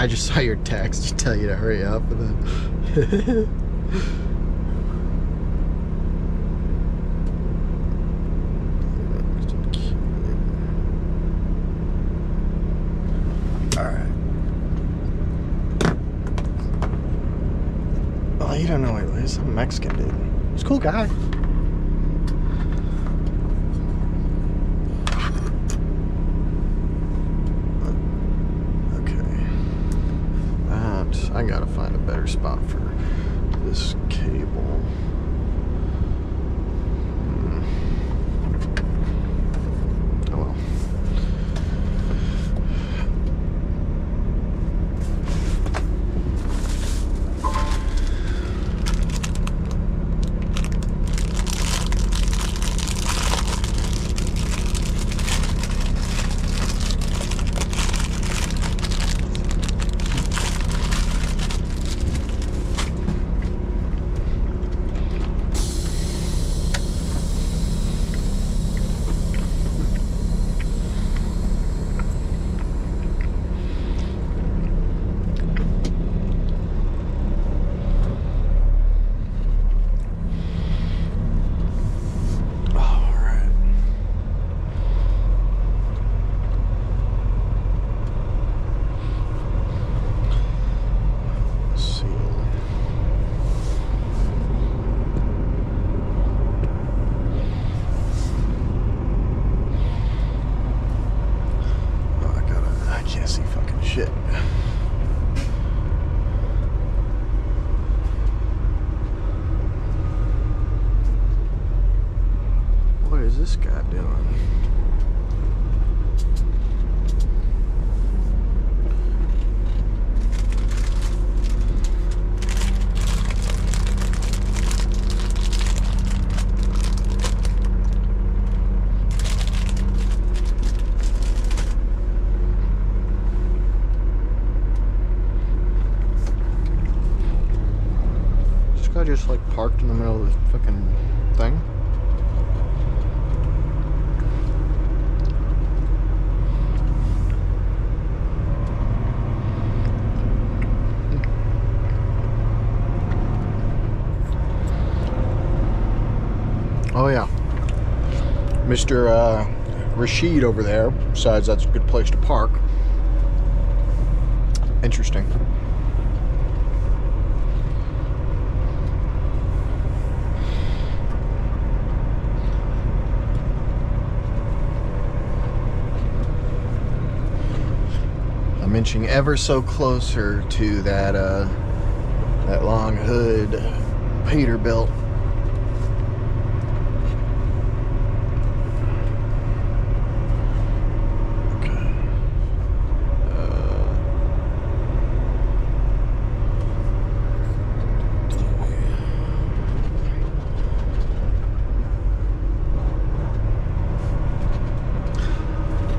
I just saw your text to tell you to hurry up, and then alright. Well, you don't know who he is. Some Mexican dude. He's a cool guy. I gotta find a better spot for this cable. Oh well. This guy doing? This guy just like parked in the middle of the fucking thing. Oh yeah, Mr. Rashid over there decides that's a good place to park. Interesting. I'm inching ever so closer to that that long hood Peterbilt.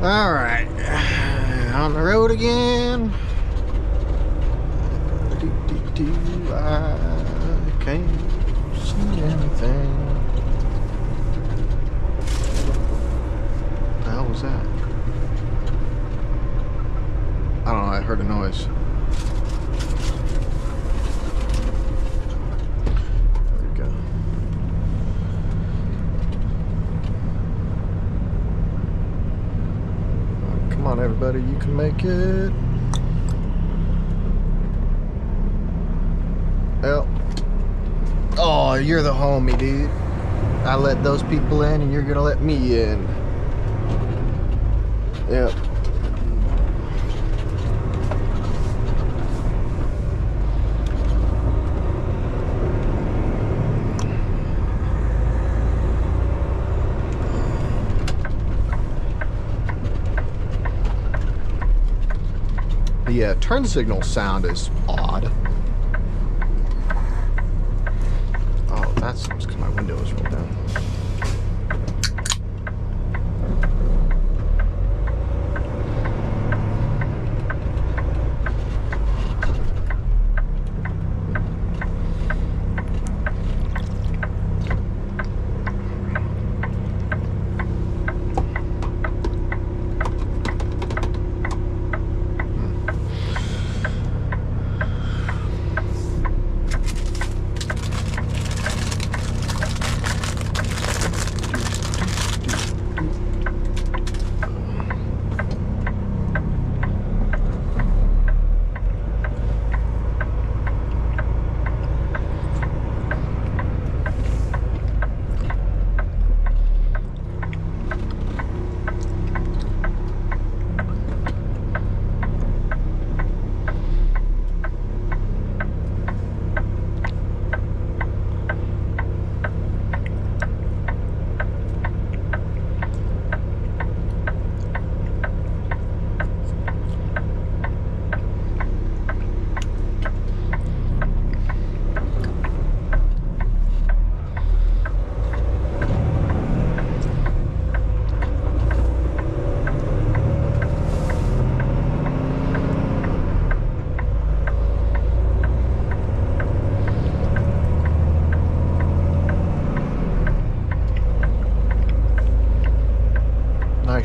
All right, on the road again. I can't see anything. What the hell was that? I don't know, I heard a noise. There we go. Come on, everybody, you can make it. Well, oh, you're the homie, dude. I let those people in, and you're gonna let me in. Yep. The turn signal sound is odd. Oh, that's because my window is rolled down.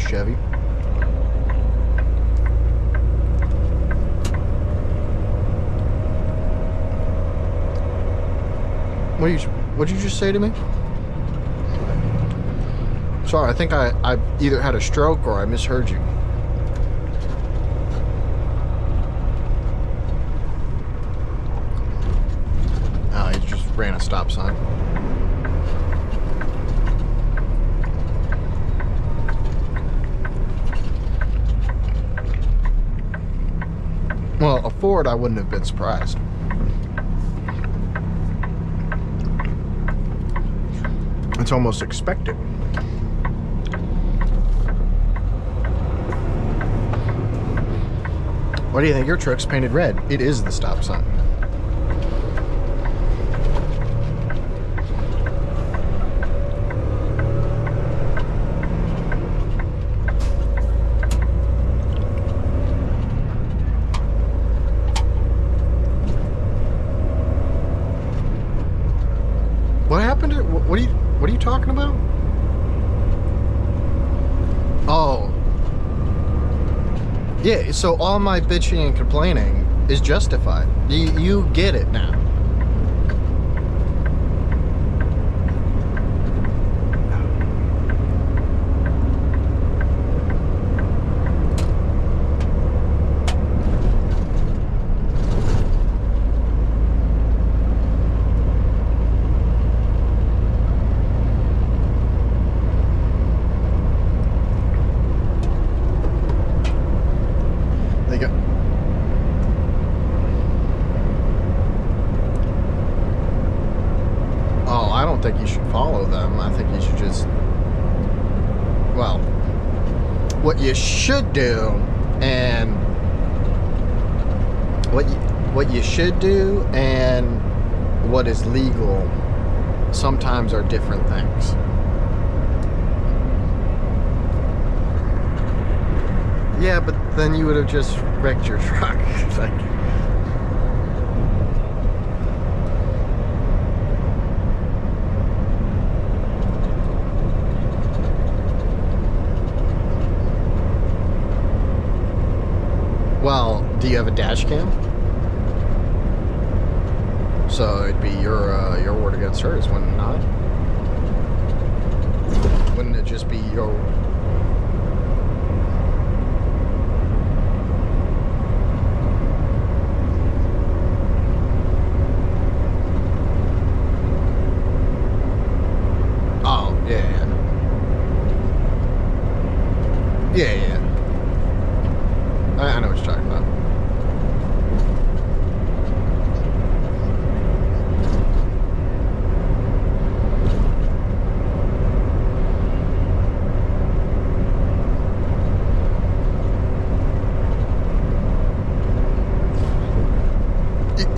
Chevy. What'd you just say to me? Sorry, I think I either had a stroke or I misheard you. Oh, he just ran a stop sign. Well, a Ford, I wouldn't have been surprised. It's almost expected. Why do you think your truck's painted red? It is the stop sign. What happened to, what are you talking about? Oh. Yeah, so all my bitching and complaining is justified. You get it now. I don't think you should follow them. I think you should just, well, what you should do and what you should do and what is legal sometimes are different things. Yeah, but then you would have just wrecked your truck. Like, well, do you have a dash cam? So it'd be your word against hers, wouldn't it not? Wouldn't it just be your... Oh, yeah. Yeah. I know what you're talking about.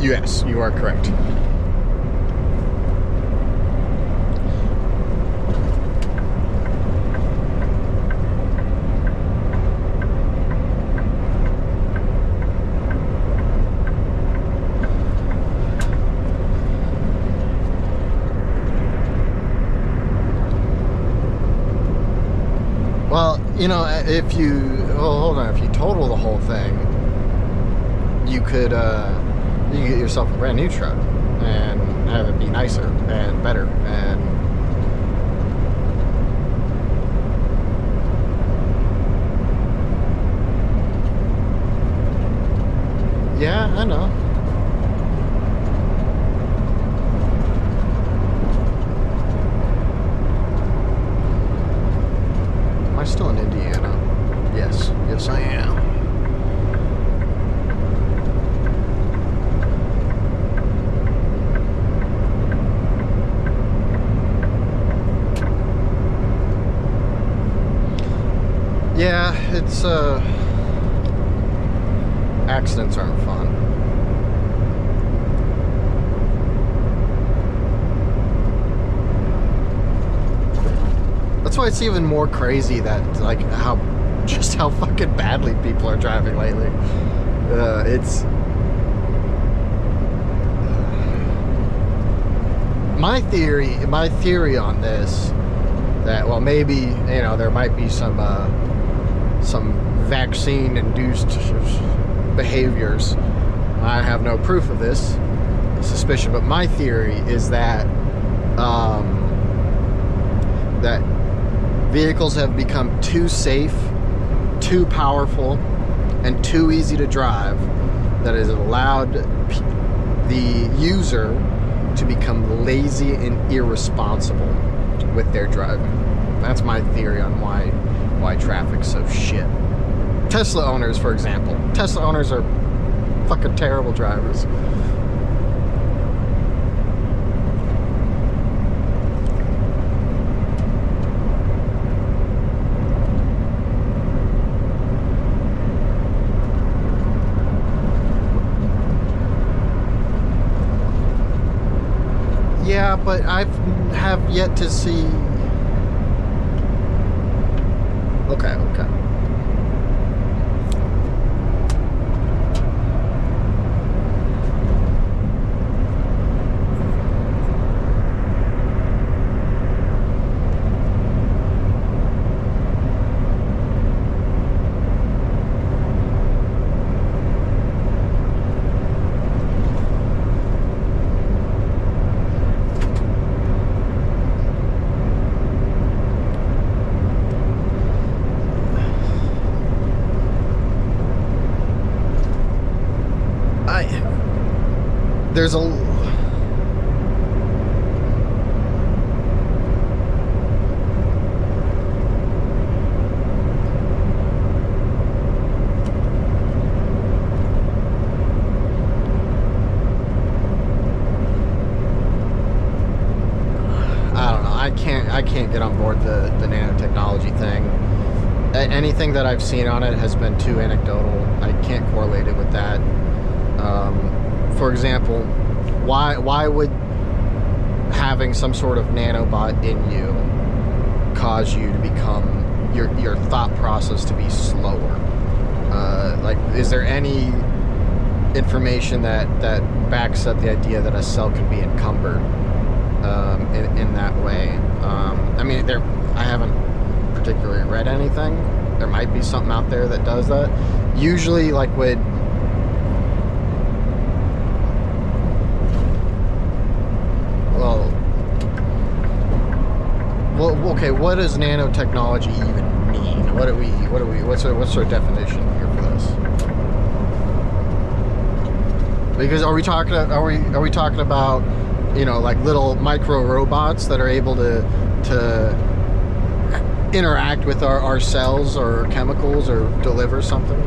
Yes, you are correct. Well, you know, if you, well, hold on, if you total the whole thing, you could get yourself a brand new truck and have it be nicer and better and yeah, I know. Am I still in Indiana? Yes, I am. Yeah, it's, accidents aren't fun. That's why it's even more crazy that, like, how fucking badly people are driving lately. It's... My theory on this, that, well, maybe, you know, there might be some some vaccine-induced behaviors. I have no proof of this suspicion, but my theory is that that vehicles have become too safe, too powerful, and too easy to drive that has allowed the user to become lazy and irresponsible with their driving. That's my theory on why traffic's so shit. Tesla owners, for example. Tesla owners are fucking terrible drivers. Yeah, but I have yet to see. Okay. There's a I can't get on board the nanotechnology thing. Anything that I've seen on it has been too anecdotal. I can't correlate it with that. For example, why would having some sort of nanobot in you cause you to become your thought process to be slower? Like, is there any information that backs up the idea that a cell can be encumbered in that way? I mean, I haven't particularly read anything. There might be something out there that does that. Usually, like, well, okay, what does nanotechnology even mean? What's our definition here for this? Because are we talking about, you know, like little micro robots that are able to interact with our cells or chemicals or deliver something?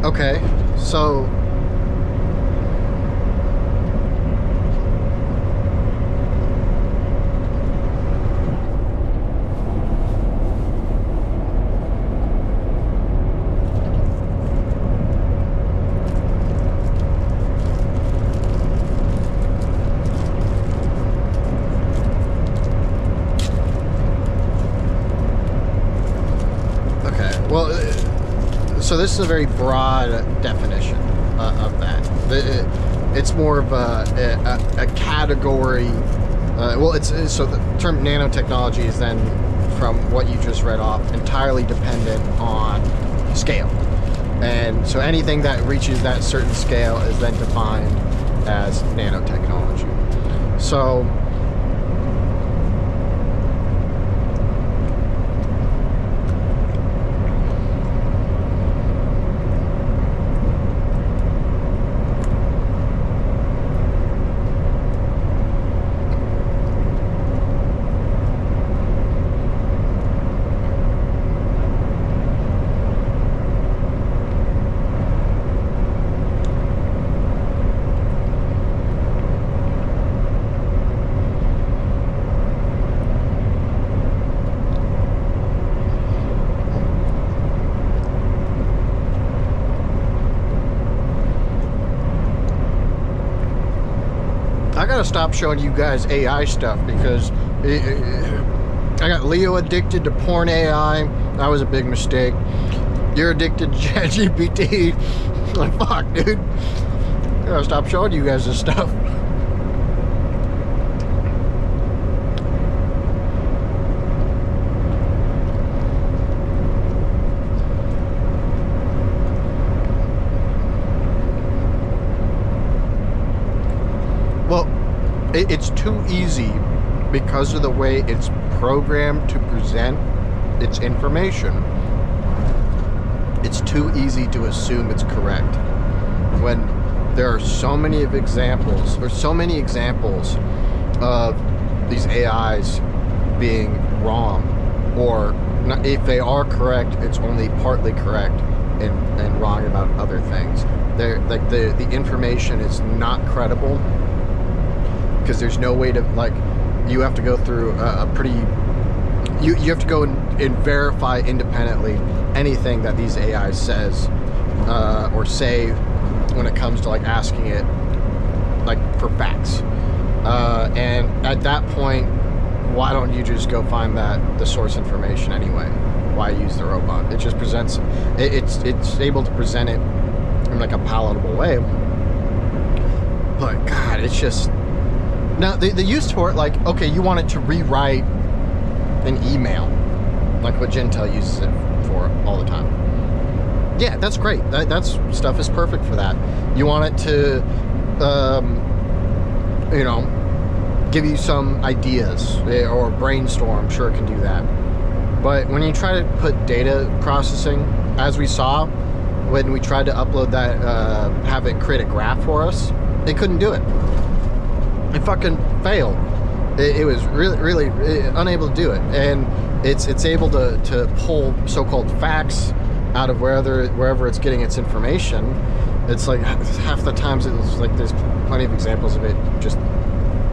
Okay, so so this is a very broad definition of that. It's more of a category. So the term nanotechnology is then, from what you just read off, entirely dependent on scale. And so anything that reaches that certain scale is then defined as nanotechnology. So I gotta stop showing you guys AI stuff because I got Leo addicted to porn AI. That was a big mistake. You're addicted to ChatGPT. Like, fuck, dude. I gotta stop showing you guys this stuff. Well, it's too easy because of the way it's programmed to present its information. It's too easy to assume it's correct when there are so many examples of these AIs being wrong, or not, if they are correct, it's only partly correct and wrong about other things. They're like the information is not credible because there's no way to, like, you have to go through a pretty, you have to go and verify independently anything that these AIs says or say when it comes to like asking it like for facts. And at that point, why don't you just go find the source information anyway? Why use the robot? It just presents it's able to present it in like a palatable way. But God, it's just, now the use for it, like, okay, you want it to rewrite an email, like what Gentel uses it for all the time. Yeah, that's great. That's stuff is perfect for that. You want it to, you know, give you some ideas or brainstorm. Sure, it can do that. But when you try to put data processing, as we saw when we tried to upload that, have it create a graph for us, it couldn't do it. It fucking failed. It was really unable to do it, and it's able to pull so-called facts out of wherever it's getting its information. It's like half the times it's like there's plenty of examples of it just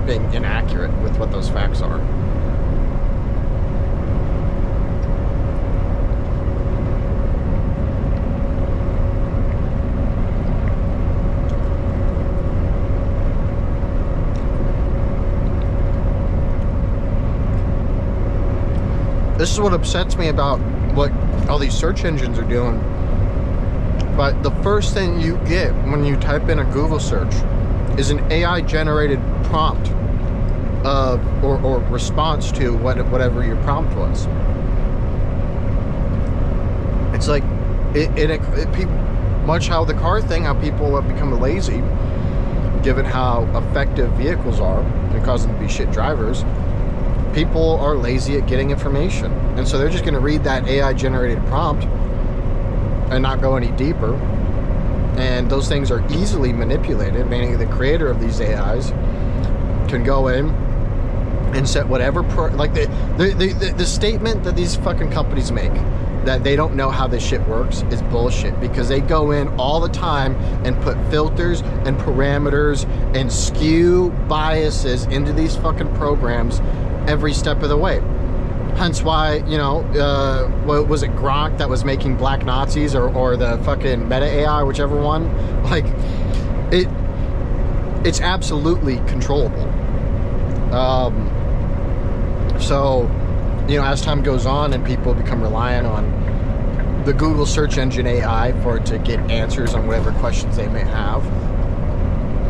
being inaccurate with what those facts are. This is what upsets me about what all these search engines are doing. But the first thing you get when you type in a Google search is an AI generated prompt or response to whatever your prompt was. It's like much how the car thing, how people have become lazy given how effective vehicles are and cause them to be shit drivers. People are lazy at getting information, and so they're just going to read that AI generated prompt and not go any deeper. And those things are easily manipulated, meaning the creator of these AIs can go in and set whatever like the statement that these fucking companies make that they don't know how this shit works is bullshit, because they go in all the time and put filters and parameters and skew biases into these fucking programs every step of the way. Hence why, you know, what was it, Gronk that was making black Nazis, or the fucking Meta AI, whichever one? Like, it's absolutely controllable. So, you know, as time goes on and people become reliant on the Google search engine AI for it to get answers on whatever questions they may have,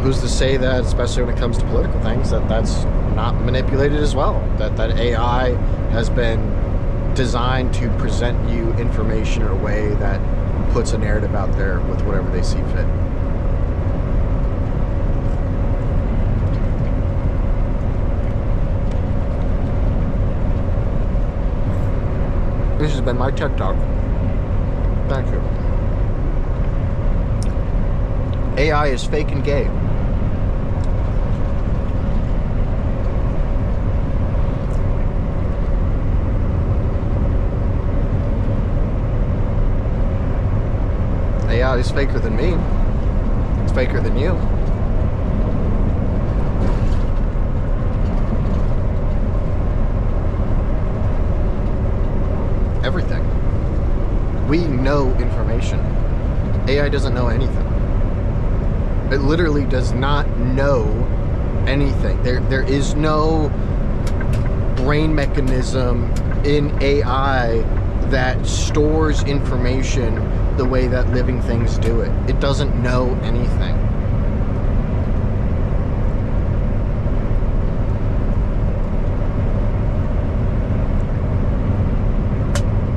who's to say that, especially when it comes to political things, that's not manipulated as well? That AI has been designed to present you information in a way that puts a narrative out there with whatever they see fit. This has been my Tech Talk. Thank you. AI is fake and gay. AI is faker than me. It's faker than you. Everything. We know information. AI doesn't know anything. It literally does not know anything. There is no brain mechanism in AI that stores information the way that living things do it. It doesn't know anything.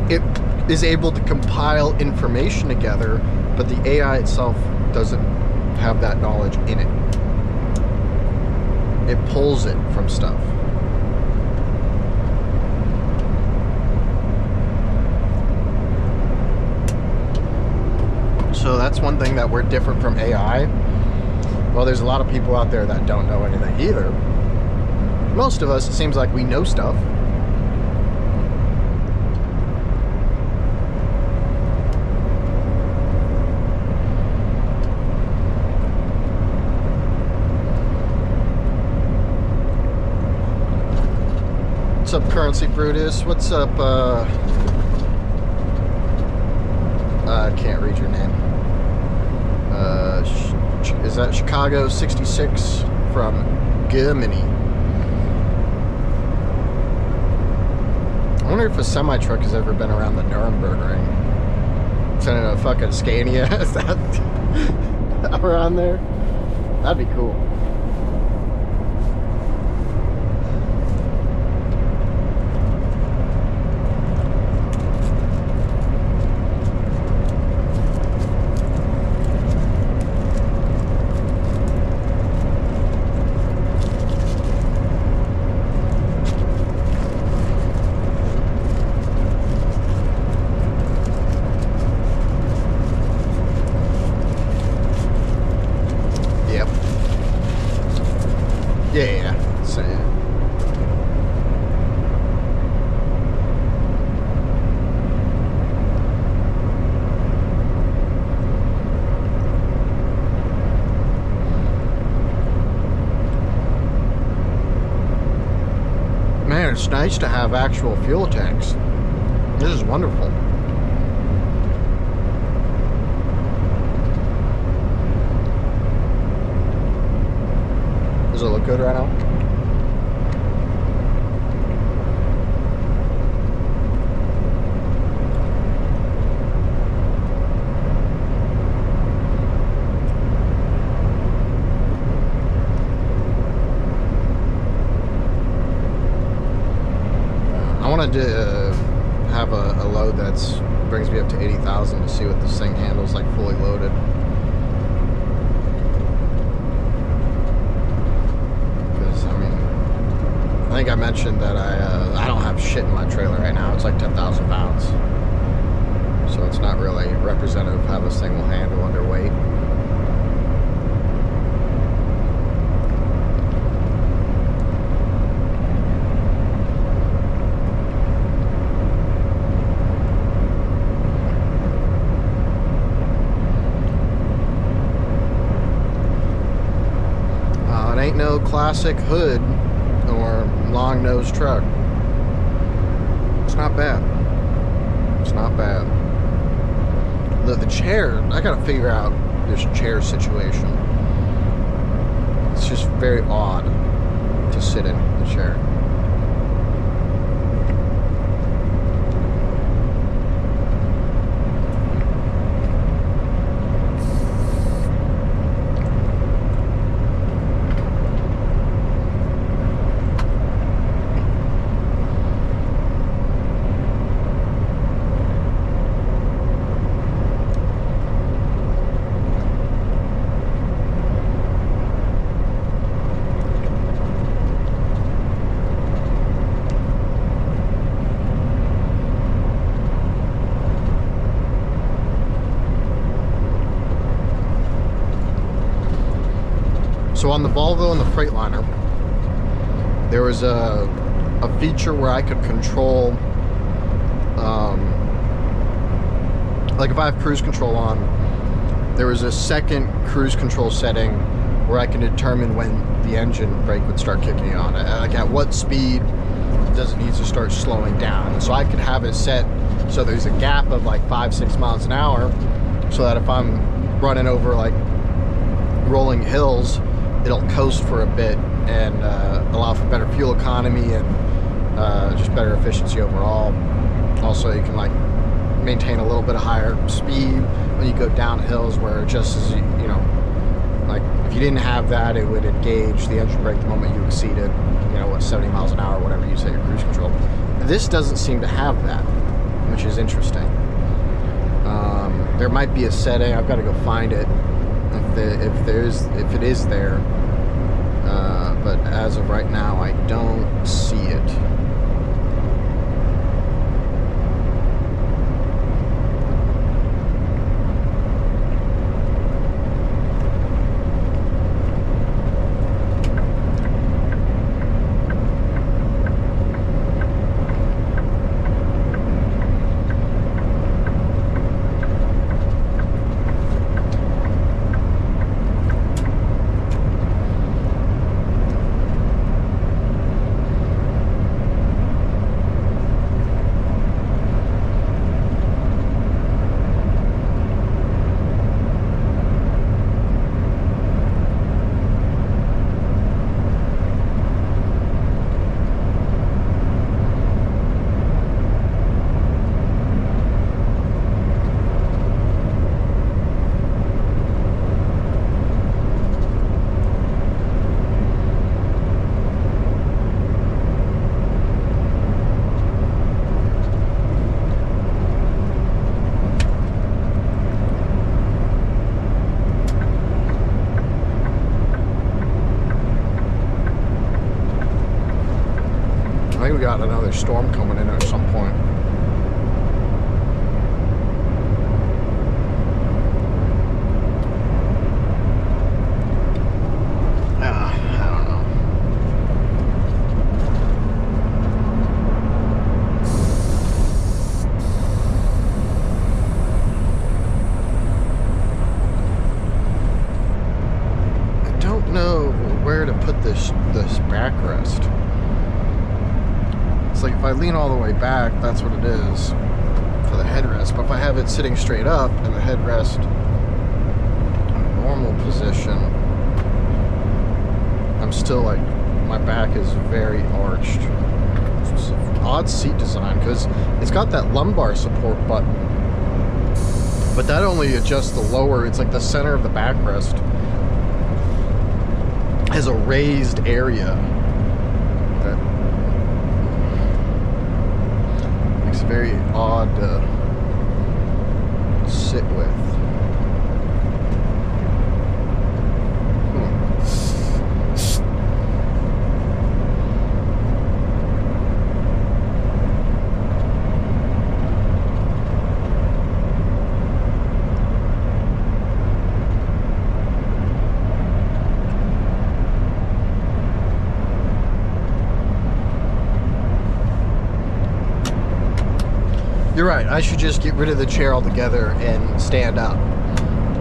It is able to compile information together, but the AI itself doesn't have that knowledge in it. It pulls it from stuff. So that's one thing that we're different from AI. Well, there's a lot of people out there that don't know anything either. Most of us, it seems like we know stuff. What's up, Currency Brutus? What's up, I can't read your name. Is that Chicago 66 from Germany? I wonder if a semi-truck has ever been around the Nuremberg ring. Sending a fucking Scania, is that around there? That'd be cool. Yeah. So, man, it's nice to have actual fuel tanks. This is wonderful. Does it look good right now? I wanted to have a load that's brings me up to 80,000 to see what this thing handles like fully loaded. I think I mentioned that I don't have shit in my trailer right now. It's like 10,000 pounds. So it's not really representative of how this thing will handle underweight. It ain't no classic hood or long nose truck. It's not bad. It's not bad. The chair, I gotta figure out this chair situation. It's just very odd to sit in the chair. So on the Volvo and the Freightliner, there was a feature where I could control, like if I have cruise control on, there was a second cruise control setting where I can determine when the engine brake would start kicking on. Like at what speed does it need to start slowing down. So I could have it set so there's a gap of like 5-6 miles an hour, so that if I'm running over like rolling hills, it'll coast for a bit and allow for better fuel economy and just better efficiency overall. Also, you can like maintain a little bit of higher speed when you go down hills, where just as you know, like if you didn't have that, it would engage the engine brake the moment you exceeded, you know, what, 70 miles an hour, whatever you set your cruise control. This doesn't seem to have that, which is interesting. There might be a setting. I've got to go find it if it is there. But as of right now, I don't see it. I think we got another storm coming in at some point. I don't know. I don't know where to put this backrest. It's like if I lean all the way back, that's what it is for the headrest. But if I have it sitting straight up and the headrest in normal position, I'm still like, my back is very arched. It's an odd seat design because it's got that lumbar support button, but that only adjusts the lower. It's like the center of the backrest has a raised area. It's very odd to sit with. You're right, I should just get rid of the chair altogether and stand up.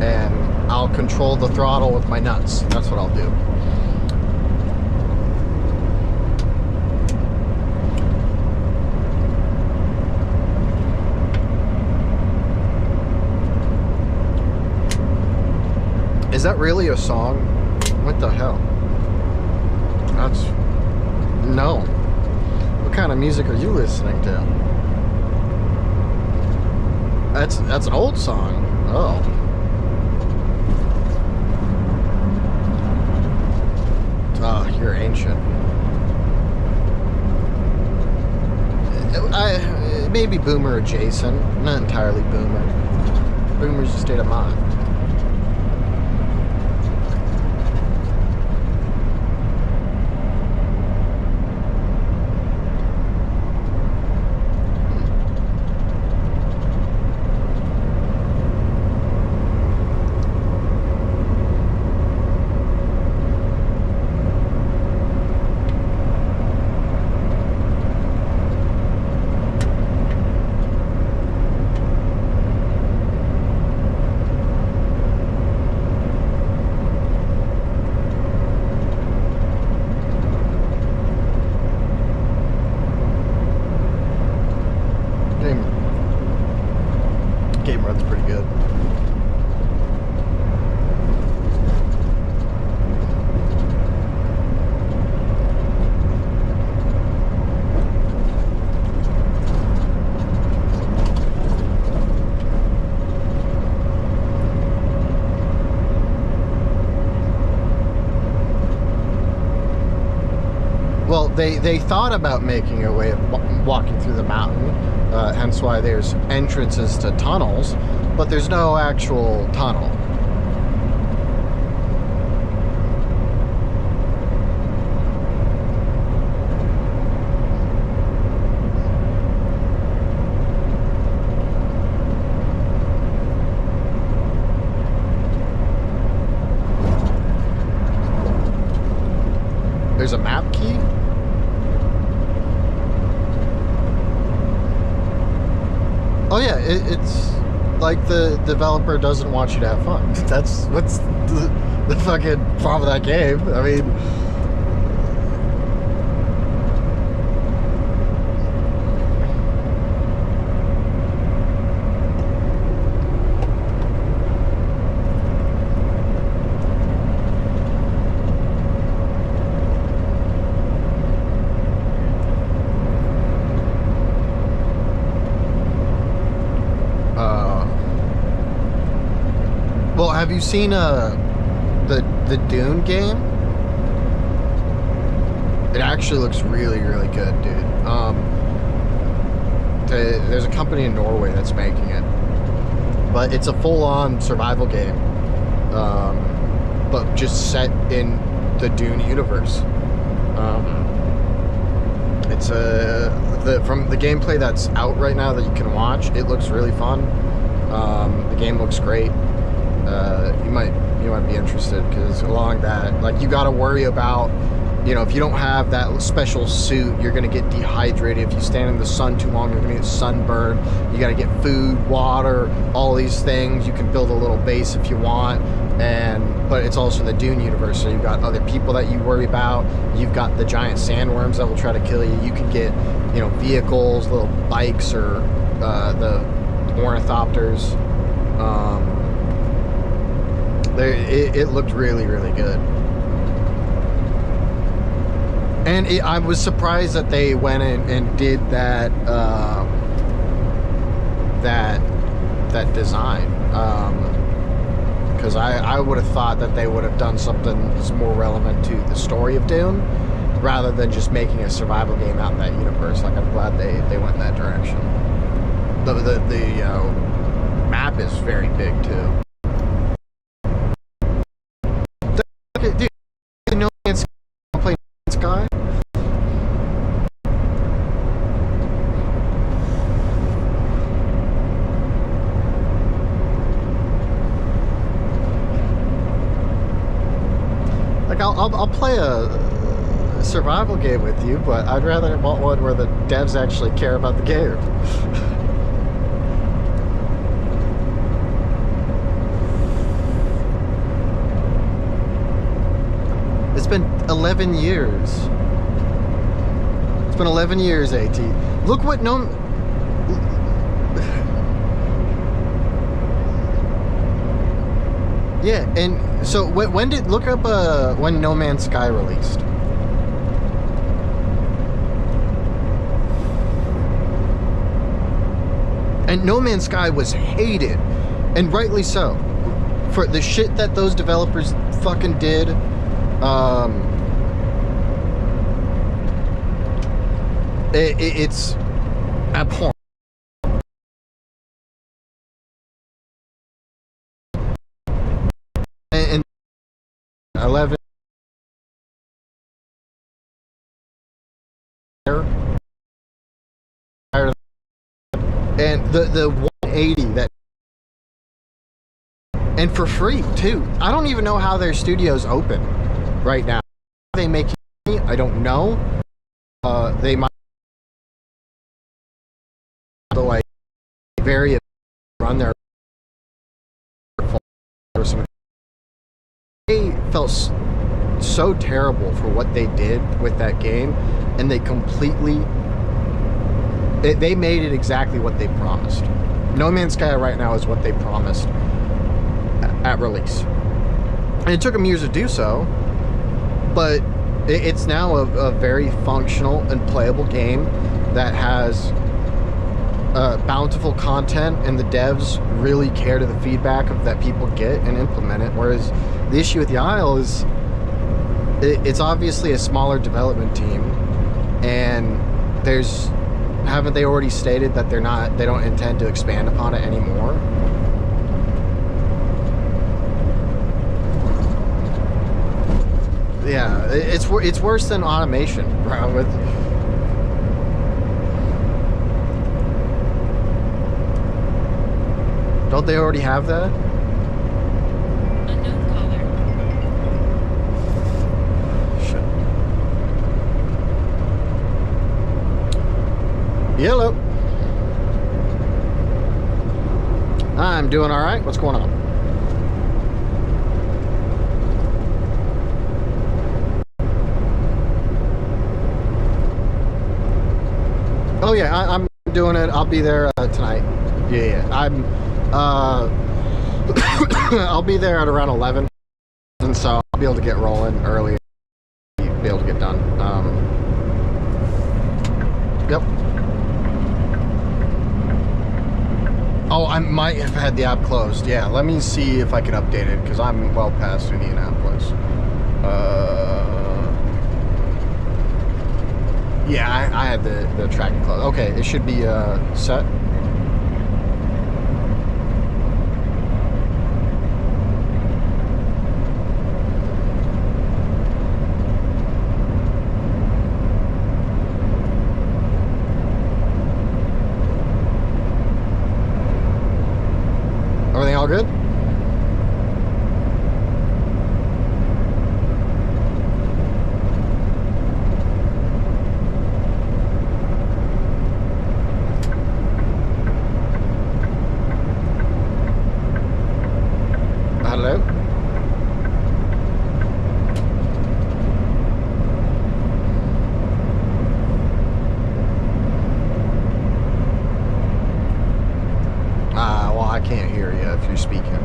And I'll control the throttle with my nuts. That's what I'll do. Is that really a song? What the hell? That's... No. What kind of music are you listening to? That's an old song. Oh. Oh, you're ancient. Maybe boomer adjacent. Not entirely boomer. Boomer's a state of mind. Well, they thought about making a way of walking through the mountain, hence why there's entrances to tunnels, but there's no actual tunnel. There's a map key? Oh yeah, it's like the developer doesn't want you to have fun. What's the fucking problem of that game. I mean, well, have you seen the Dune game? It actually looks really, really good, dude. There's a company in Norway that's making it, but it's a full-on survival game, but just set in the Dune universe. It's from the gameplay that's out right now that you can watch. It looks really fun. The game looks great. You might be interested, because along that, like, you got to worry about, you know, if you don't have that special suit, you're going to get dehydrated. If you stand in the sun too long, you're going to get sunburned. You got to get food, water, all these things. You can build a little base if you want, but it's also the Dune universe, so you've got other people that you worry about. You've got the giant sandworms that will try to kill you. You can get, you know, vehicles, little bikes, or the ornithopters. It looked really, really good. And I was surprised that they went in and did that that design, because I would have thought that they would have done something that's more relevant to the story of Dune, rather than just making a survival game out in that universe. Like, I'm glad they went in that direction. The map is very big too. Dude, No Man's Sky, Sky? Like, I'll play a survival game with you, but I'd rather want one where the devs actually care about the game. It's been 11 years. It's been 11 years, AT. Look what Yeah, and so when did... Look up when No Man's Sky released. And No Man's Sky was hated, and rightly so, for the shit that those developers fucking did. It's abhorrent. And 11 and the 180 that, and for free too. I don't even know how their studio's open right now. Are they making money? I don't know. They might like very run their or some. They felt so terrible for what they did with that game, and they completely they made it exactly what they promised. No Man's Sky right now is what they promised at release, and it took them years to do so, but it's now a very functional and playable game that has bountiful content, and the devs really care to the feedback that people get and implement it. Whereas the issue with the Isle is it's obviously a smaller development team, And haven't they already stated that they don't intend to expand upon it anymore? Yeah, it's worse than automation, bro. Don't they already have that? Unknown caller. Shit. Hello. I'm doing all right. What's going on? Oh yeah, I'm doing it. I'll be there tonight. Yeah, I'm. I'll be there at around 11, and so I'll be able to get rolling early. Be able to get done. Yep. Oh, I might have had the app closed. Yeah, let me see if I can update it because I'm well past Indianapolis. Yeah, I had the tracking closed. Okay, it should be set. Everything all good? Hello? Well, I can't hear you if you're speaking.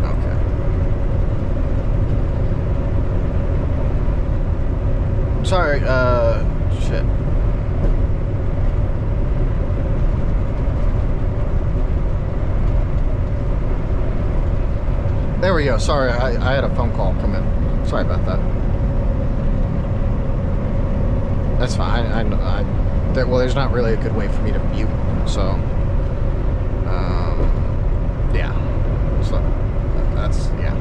Okay. Sorry, shit. There we go. Sorry, I had a phone call come in. Sorry about that. That's fine. Well, there's not really a good way for me to mute, so yeah. So that's yeah.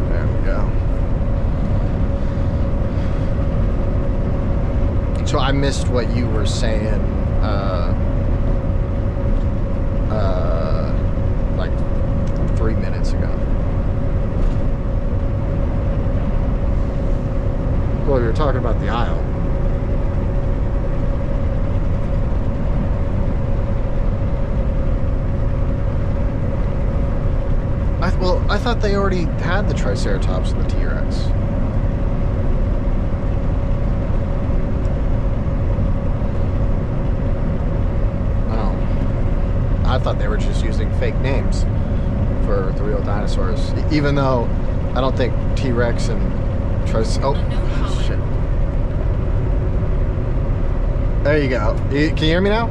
There we go. So I missed what you were saying. Like 3 minutes ago. Well, you're talking about the aisle. I thought they already had the Triceratops and the T-Rex. I thought they were just using fake names for the real dinosaurs. Even though I don't think T-Rex and oh, shit. There you go. Can you hear me now?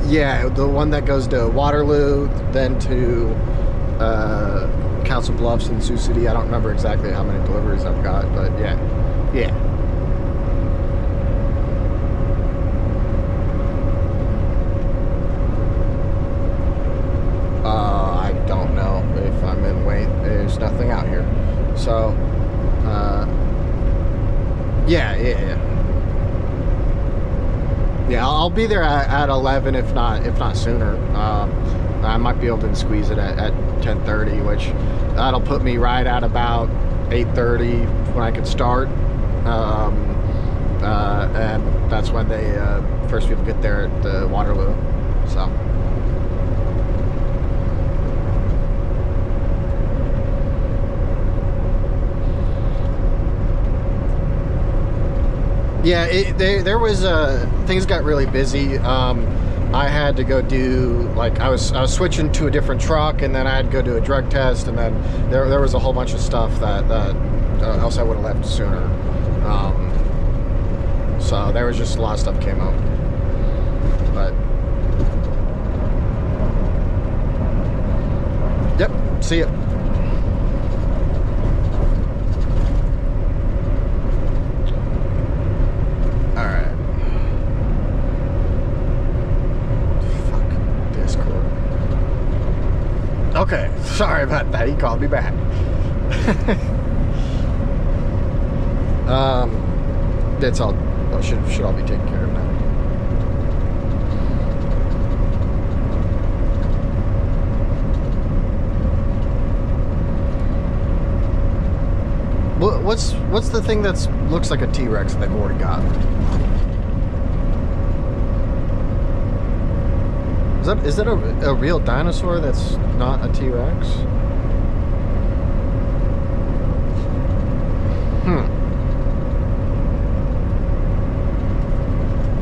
Yeah, the one that goes to Waterloo, then to Council Bluffs and Sioux City. I don't remember exactly how many deliveries I've got, but yeah. I don't know if I'm in wait. There's nothing out here. So, yeah. Yeah, I'll be there at 11, if not sooner. I might be able to squeeze it at 10:30, which that'll put me right at about 8:30 when I can start. And that's when they first people get there at the Waterloo. So. Yeah, there was things got really busy. I had to go do like I was switching to a different truck, and then I had to go do a drug test, and then there was a whole bunch of stuff that else I would have left sooner. So there was just a lot of stuff came up, but yep. See ya. Okay, sorry about that. He called me back. That's all. Should all be taken care of now. What's the thing that's looks like a T-Rex that they've already got? Is that a real dinosaur that's not a T-Rex?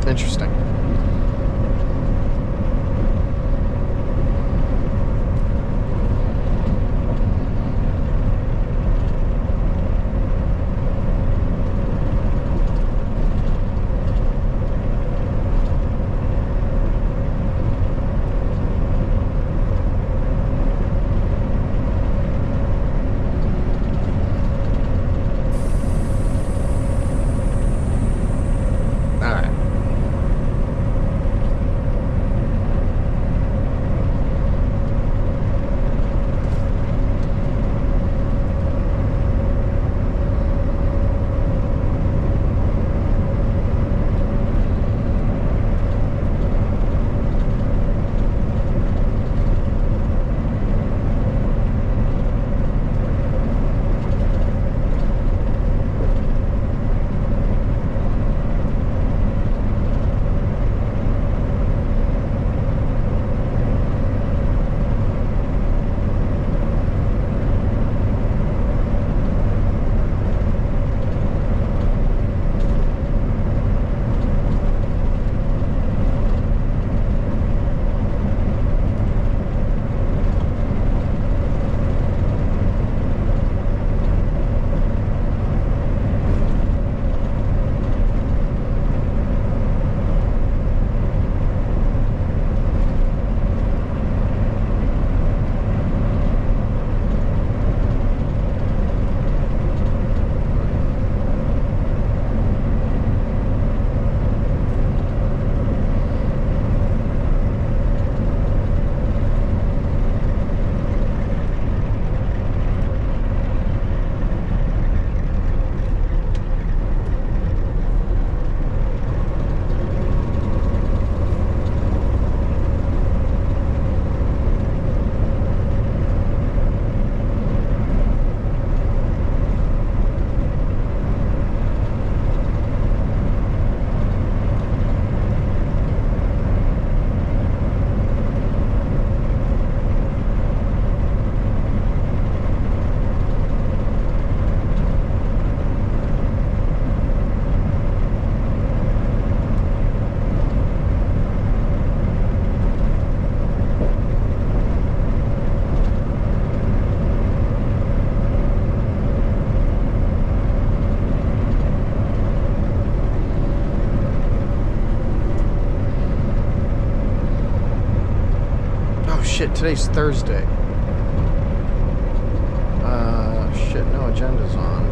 Interesting. Shit, today's Thursday. Shit, no agenda's on.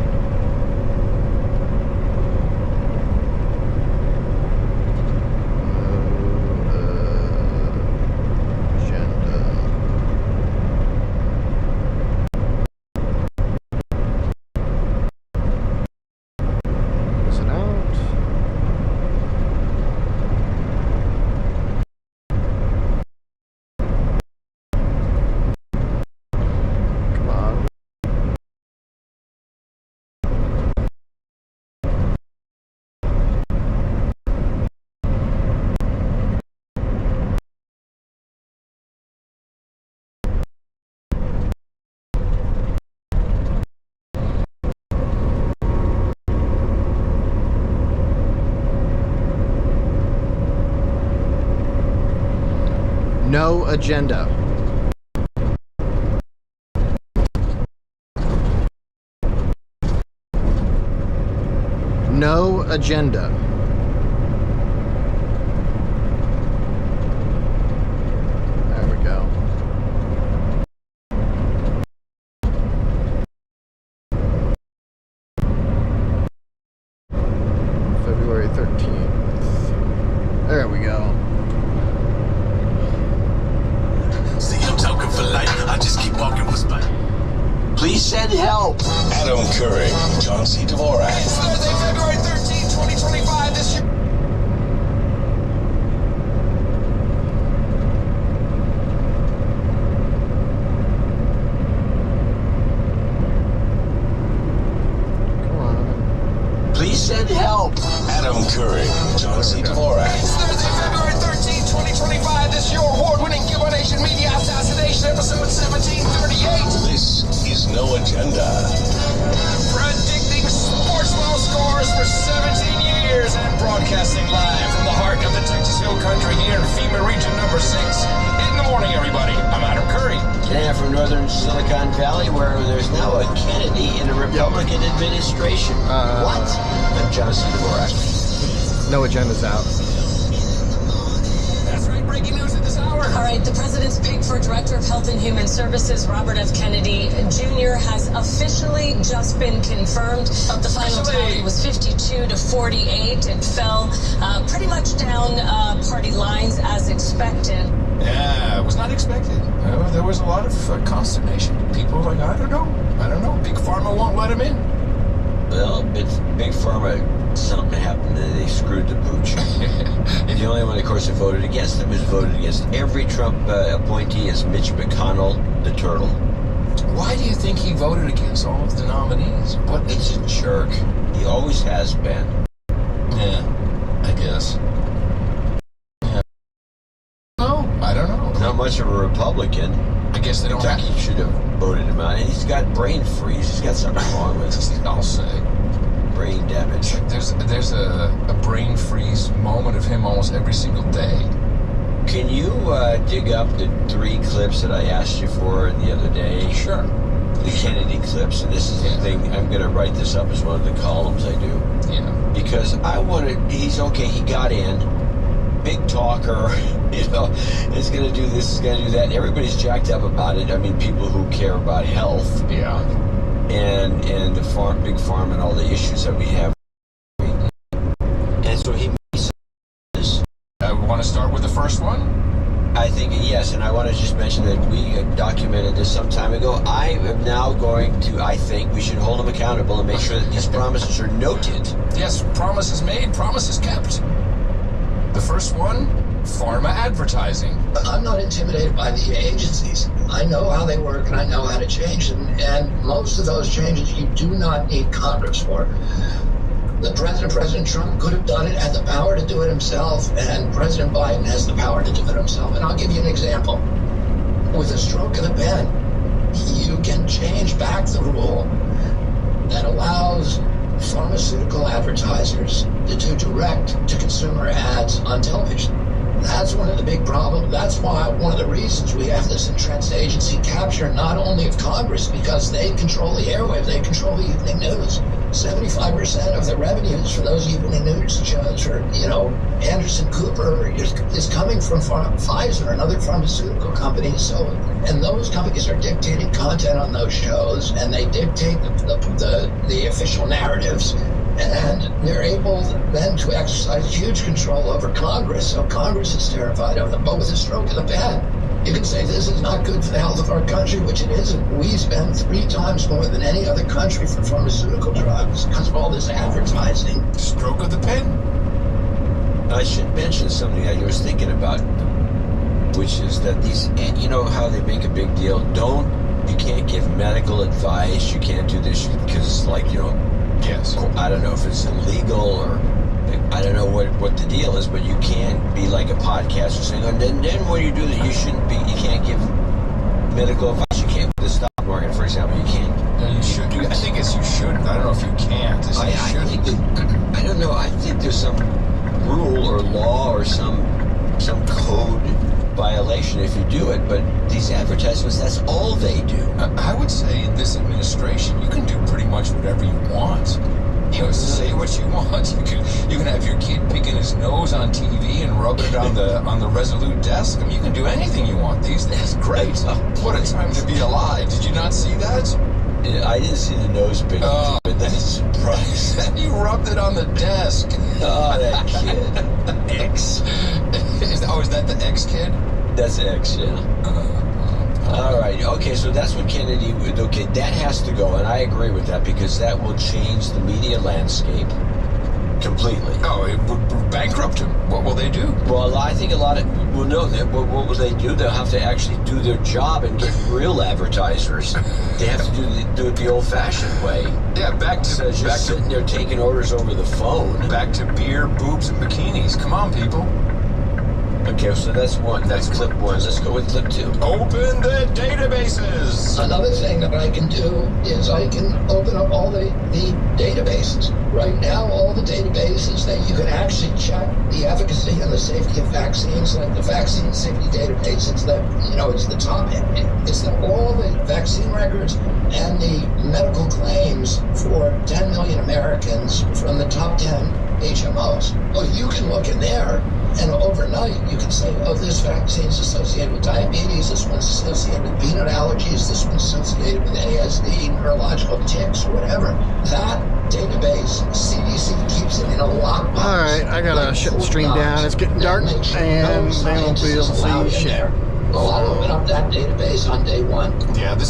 No agenda. No agenda. There we go. February 13th. There we go. See, I'm talking for life. I just keep walking with my. Please send help. Adam Curry, John C. Dvorak. It's Thursday, February 13, 2025. This year. Come on. Please send help. Adam Curry, John C. Dvorak. It's Thursday, February 13, 2025. This year, award-winning Cubanation Media Assassination, episode 1738. This is No Agenda. Predicting sports ball scores for 17 years and broadcasting live from the heart of the Texas Hill Country here in FEMA Region number 6. In the morning, everybody. I'm Adam Curry. And from northern Silicon Valley, where there's now a Kennedy in a Republican administration. What? I'm John C. Dvorak. No agenda's out. That's right. Breaking news at this hour. All right, the president's pick for Director of Health and Human Services, Robert F. Kennedy Jr., has officially just been confirmed. The final tally was 52 to 48. It fell pretty much down party lines as expected. Yeah, it was not expected. There was a lot of consternation. People were like, I don't know. Big Pharma won't let him in. Well, it's Big Pharma. Something happened and they screwed the pooch. The only one, of course, that voted against him is voted against every Trump appointee is Mitch McConnell, the turtle. Why do you think he voted against all of the nominees? What? He's a jerk. He always has been. Yeah, I guess. Yeah. No, I don't know. Not much of a Republican. I guess they don't have. Kentucky should have voted him out. And he's got brain freeze. He's got something wrong with him. I'll say. Brain damage. There's a brain freeze moment of him almost every single day. Can you dig up the 3 clips that I asked you for the other day? Sure. The Kennedy clips. And this is the thing. I'm going to write this up as one of the columns I do. Yeah. Because I wanted. He's okay. He got in. Big talker. You know, is going to do this. Is going to do that. Everybody's jacked up about it. I mean, people who care about health. Yeah. And the big farm and all the issues that we have. And so he makes this. I want to start with the first one. I think, yes, and I want to just mention that we documented this some time ago. I am now going to, I think we should hold him accountable and make sure that these promises are noted. Yes, promises made, promises kept. The first one, pharma advertising. I'm not intimidated by the agencies. I know how they work and I know how to change them. And most of those changes you do not need Congress for. President Trump could have done it, had the power to do it himself, and President Biden has the power to do it himself. And I'll give you an example. With a stroke of the pen, you can change back the rule that allows pharmaceutical advertisers to do direct-to-consumer ads on television. That's one of the big problems. That's why one of the reasons we have this entrenched agency capture, not only of Congress, because they control the airwaves, they control the evening news. 75% of the revenues for those evening news shows, or, Anderson Cooper is coming from Pfizer and other pharmaceutical companies. So, and those companies are dictating content on those shows, and they dictate the official narratives. And they're able then to exercise huge control over Congress. So Congress is terrified of them. But with a stroke of the pen, you can say this is not good for the health of our country, which it isn't. We spend 3 times more than any other country for pharmaceutical drugs because of all this advertising. Stroke of the pen. I should mention something I was thinking about, which is that these, how they make a big deal. You can't give medical advice. You can't do this because it's like, Yes. I don't know if it's illegal or I don't know what the deal is, but you can't be like a podcaster saying, and then when you do that, you can't give medical advice. You can't with the stock market, for example. You can't. No, you should. I think it's you should. I don't know if you can't. I don't know. I think there's some rule or law or some code violation if you do it, but these advertisements, that's all they do. I would say in this administration, you can do pretty much whatever you want. You know, say what you want. You can have your kid picking his nose on TV and rubbing it on the Resolute desk. I mean, you can do anything you want these days. Great. What a time to be alive. Did you not see that? I didn't see the nose big, but that's a surprise. Then you rubbed it on the desk. Oh, that kid. X. Is that the X kid? That's X, yeah. All right. Okay, so that's what Kennedy would. Okay, that has to go, and I agree with that because that will change the media landscape completely. Oh, it would bankrupt him. What will they do? Well, I think a lot of. Well, no. What will they do? They'll have to actually do their job and get real advertisers. They have to do it the old-fashioned way. Yeah, back to sitting there taking orders over the phone. Back to beer, boobs, and bikinis. Come on, people. Okay, so that's one. That's clip one. Let's go with clip two. Open the databases. Another thing that I can do is I can open up all the databases. Right now, all the databases that you can actually check the efficacy and the safety of vaccines, like the vaccine safety database, it's the top end. It's all the vaccine records and the medical claims for 10 million Americans from the top 10 HMOs. Well, you can look in there, and overnight you can say, oh, this vaccine's associated with diabetes, this one's associated with peanut allergies, this one's associated with ASD, neurological tics, or whatever. That database, CDC keeps it in a lockbox. All right, I gotta shut the stream down. It's getting dark, and they won't be able to see shit. Well, I'll open up that database on day one. Yeah, this